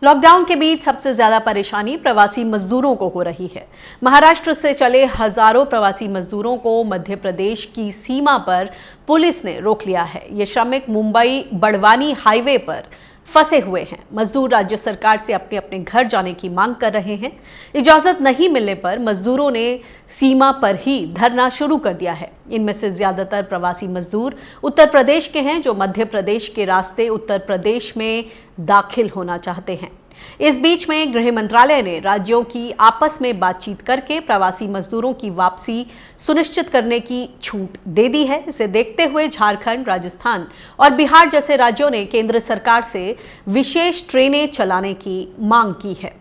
Lockdown के बीच सबसे ज्यादा परेशानी प्रवासी मजदूरों को हो रही है। महाराष्ट्र से चले हजारों प्रवासी मजदूरों को मध्य प्रदेश की सीमा पर पुलिस ने रोक लिया है। ये श्रमिक मुंबई बड़वानी हाईवे पर फंसे हुए हैं। मजदूर राज्य सरकार से अपने अपने घर जाने की मांग कर रहे हैं। इजाजत नहीं मिलने पर मजदूरों ने सीमा पर ही धरना शुरू कर दिया है। इनमें से ज्यादातर प्रवासी मजदूर उत्तर प्रदेश के हैं, जो मध्य प्रदेश के रास्ते उत्तर प्रदेश में दाखिल होना चाहते हैं। इस बीच में गृह मंत्रालय ने राज्यों की आपस में बातचीत करके प्रवासी मजदूरों की वापसी सुनिश्चित करने की छूट दे दी है। इसे देखते हुए झारखंड, राजस्थान और बिहार जैसे राज्यों ने केंद्र सरकार से विशेष ट्रेनें चलाने की मांग की है।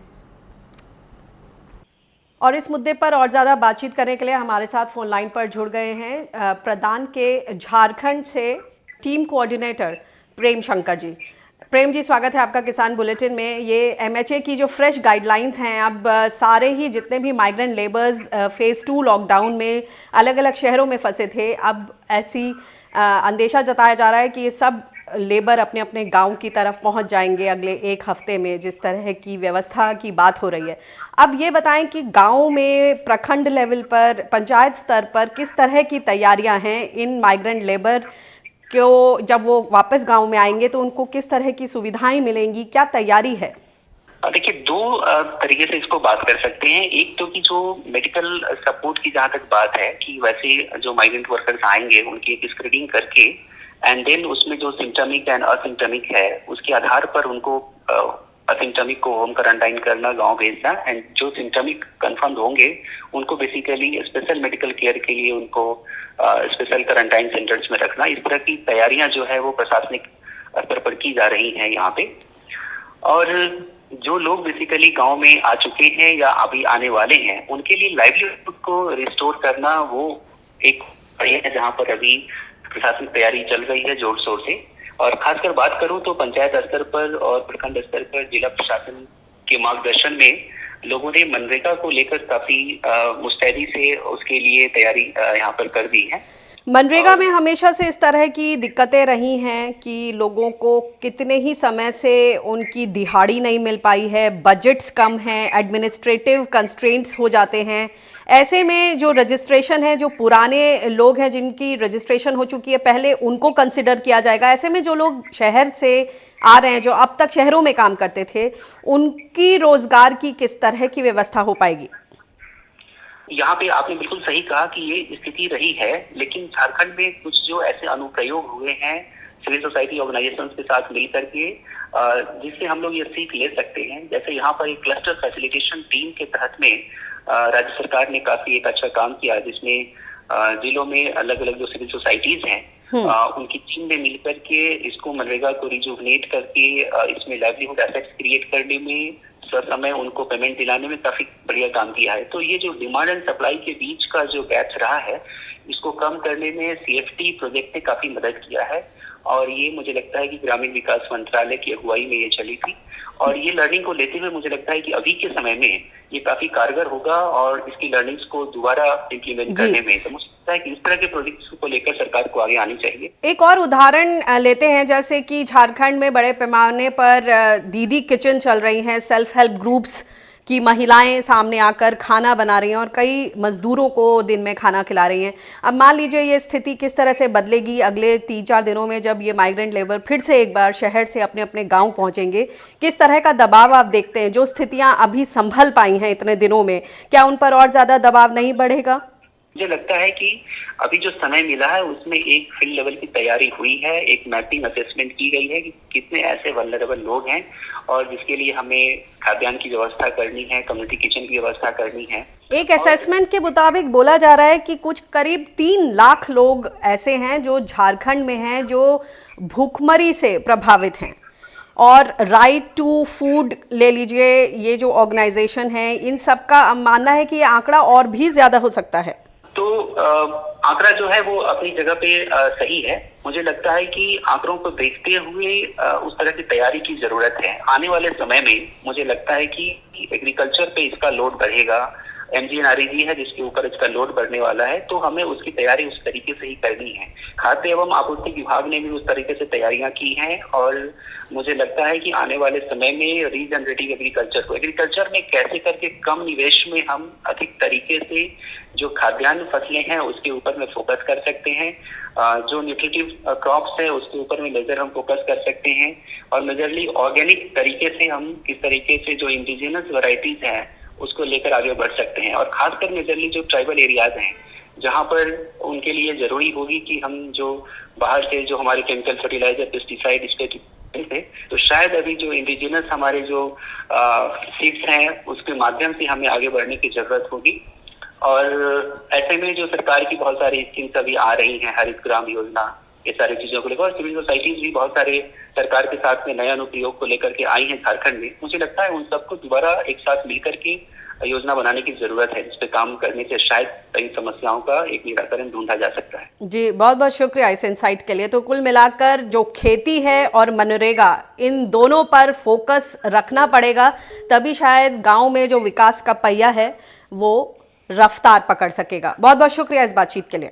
और इस मुद्दे पर और ज्यादा बातचीत करने के लिए हमारे साथ फोन लाइन पर जुड़ गए हैं प्रदान के झारखंड से टीम कोऑर्डिनेटर प्रेम शंकर जी। प्रेम जी, स्वागत है आपका किसान बुलेटिन में। ये एमएचए की जो फ्रेश गाइडलाइंस हैं, अब सारे ही जितने भी माइग्रेंट लेबर्स फेज 2 लॉकडाउन में अलग अलग शहरों में फंसे थे, अब ऐसी अंदेशा जताया जा रहा है कि ये सब लेबर अपने अपने गांव की तरफ पहुंच जाएंगे अगले एक हफ्ते में, जिस तरह की व्यवस्था की बात हो रही है। अब ये बताएं कि गांव में प्रखंड लेवल पर, पंचायत स्तर पर किस तरह की तैयारियां हैं इन माइग्रेंट लेबर को, जब वो वापस गांव में आएंगे तो उनको किस तरह की सुविधाएं मिलेंगी, क्या तैयारी है? देखिए, दो तरीके से इसको बात कर सकते हैं। एक तो कि जो मेडिकल सपोर्ट की जहाँ तक बात है कि वैसे जो माइग्रेंट वर्कर्स आएंगे उनकी एक स्क्रीनिंग करके एंड देन उसमें जो सिम्टमिक एंड असिम्टमिक है उसके आधार पर उनको असिम्टमिक को होम क्वारंटाइन करना, गांव भेजना, एंड जो सिम्टमिक कंफर्म होंगे उनको बेसिकली स्पेशल मेडिकल केयर के लिए उनको स्पेशल क्वारंटाइन सेंटर्स में रखना। इस तरह की तैयारियां जो है वो प्रशासनिक स्तर पर की जा रही हैं यहाँ पे। और जो लोग बेसिकली गांव में आ चुके हैं या अभी आने वाले हैं उनके लिए लाइवलीहुड को रिस्टोर करना वो एक बढ़िया है, जहाँ पर अभी प्रशासनिक तैयारी चल रही है जोर शोर से। और खासकर बात करूं तो पंचायत स्तर पर और प्रखंड स्तर पर जिला प्रशासन के मार्गदर्शन में लोगों ने मनरेगा को लेकर काफी मुस्तैदी से उसके लिए तैयारी यहाँ पर कर दी है। मनरेगा में हमेशा से इस तरह की दिक्कतें रही हैं कि लोगों को कितने ही समय से उनकी दिहाड़ी नहीं मिल पाई है, बजट्स कम हैं, एडमिनिस्ट्रेटिव कंस्ट्रेंट्स हो जाते हैं। ऐसे में जो रजिस्ट्रेशन है, जो पुराने लोग हैं जिनकी रजिस्ट्रेशन हो चुकी है पहले, उनको कंसिडर किया जाएगा। ऐसे में जो लोग शहर से आ रहे हैं, जो अब तक शहरों में काम करते थे, उनकी रोजगार की किस तरह की व्यवस्था हो पाएगी? यहाँ पे आपने बिल्कुल सही कहा कि ये स्थिति रही है, लेकिन झारखंड में कुछ जो ऐसे अनुप्रयोग हुए हैं सिविल सोसाइटी ऑर्गेनाइजेशंस के साथ मिलकर के, जिससे हम लोग ये सीख ले सकते हैं। जैसे यहाँ पर एक क्लस्टर फैसिलिटेशन टीम के तहत में राज्य सरकार ने काफी एक अच्छा काम किया, जिसमें जिलों में अलग अलग जो सिविल सोसाइटीज हैं उनकी टीम में मिलकर के इसको मनरेगा को रिजुवनेट करके इसमें लाइवलीहुड एसेट्स क्रिएट करने में, समय उनको पेमेंट दिलाने में काफी बढ़िया काम किया है। तो ये जो डिमांड एंड सप्लाई के बीच का जो गैप रहा है, इसको कम करने में सीएफटी प्रोजेक्ट ने काफी मदद किया है। और ये मुझे लगता है कि ग्रामीण विकास मंत्रालय की अगुवाई में ये चली थी। और ये लर्निंग को लेते हुए मुझे लगता है कि अभी के समय में ये काफी कारगर होगा और इसकी लर्निंग्स को दोबारा इम्प्लीमेंट करने में, तो मुझे लगता है कि इस तरह के प्रोजेक्ट्स को लेकर सरकार को आगे आनी चाहिए। एक और उदाहरण लेते हैं, जैसे कि झारखंड में बड़े पैमाने पर दीदी किचन चल रही हैं, सेल्फ हेल्प ग्रुप्स की महिलाएं सामने आकर खाना बना रही हैं और कई मजदूरों को दिन में खाना खिला रही हैं। अब मान लीजिए ये स्थिति किस तरह से बदलेगी अगले 3-4 दिनों में, जब ये माइग्रेंट लेबर फिर से एक बार शहर से अपने अपने गांव पहुंचेंगे। किस तरह का दबाव आप देखते हैं? जो स्थितियां अभी संभल पाई हैं इतने दिनों में, क्या उन पर और ज्यादा दबाव नहीं बढ़ेगा? मुझे लगता है कि अभी जो समय मिला है उसमें एक फील्ड लेवल की तैयारी हुई है, एक मैपिंग असेसमेंट की गई है कि कितने ऐसे वल्नरेबल लोग हैं और जिसके लिए हमें खाद्यान्न की व्यवस्था करनी है, कम्युनिटी किचन की व्यवस्था करनी है। एक असेसमेंट के मुताबिक बोला जा रहा है कि कुछ करीब 3 लाख लोग ऐसे हैं जो झारखंड में हैं, जो भूखमरी से प्रभावित हैं। और राइट टू फूड ले लीजिए, ये जो ऑर्गेनाइजेशन है, इन सब का मानना है कि ये आंकड़ा और भी ज्यादा हो सकता है। तो आंकड़ा जो है वो अपनी जगह पे सही है। मुझे लगता है कि आंकड़ों को देखते हुए उस तरह की तैयारी की जरूरत है। आने वाले समय में मुझे लगता है कि एग्रीकल्चर पे इसका लोड बढ़ेगा, MGNREG है जिसके ऊपर इसका लोड बढ़ने वाला है, तो हमें उसकी तैयारी उस तरीके से ही करनी है। खाद्य एवं आपूर्ति विभाग ने भी उस तरीके से तैयारियां की हैं और मुझे लगता है कि आने वाले समय में रीजनरेटिव एग्रीकल्चर में कैसे करके कम निवेश में हम अधिक तरीके से जो खाद्यान्न फसलें हैं उसके ऊपर में फोकस कर सकते हैं, जो न्यूट्रिटिव क्रॉप्स है उसके ऊपर में मेजर हम फोकस कर सकते हैं, और मेजरली ऑर्गेनिक तरीके से हम किस तरीके से जो इंडिजिनस वैरायटीज हैं उसको लेकर आगे बढ़ सकते हैं। और खासकर मेजरली जो ट्राइबल एरियाज हैं जहां पर उनके लिए जरूरी होगी कि हम जो बाहर से जो हमारे केमिकल फर्टिलाइजर पेस्टिसाइड इसके थे, तो शायद अभी जो इंडिजिनस हमारे जो सीड्स हैं उसके माध्यम से हमें आगे बढ़ने की जरूरत होगी। और ऐसे में जो सरकार की बहुत सारी स्कीम्स अभी आ रही हैं, हरित ग्राम योजना, ये सारी चीजों को लेकर, और सिविल सोसाइटीज भी बहुत सारे सरकार के साथ में नए अनुप्रयोग को लेकर के आई हैं झारखंड में। मुझे लगता है उन सबको दोबारा एक साथ मिलकर के योजना बनाने की जरूरत है, जिस पे काम करने से शायद कई समस्याओं का एक निराकरण ढूंढा जा सकता है। जी, बहुत बहुत शुक्रिया इस इनसाइट के लिए। तो कुल मिलाकर जो खेती है और मनरेगा, इन दोनों पर फोकस रखना पड़ेगा, तभी शायद गांव में जो विकास का पहिया है वो रफ्तार पकड़ सकेगा। बहुत बहुत शुक्रिया इस बातचीत के लिए।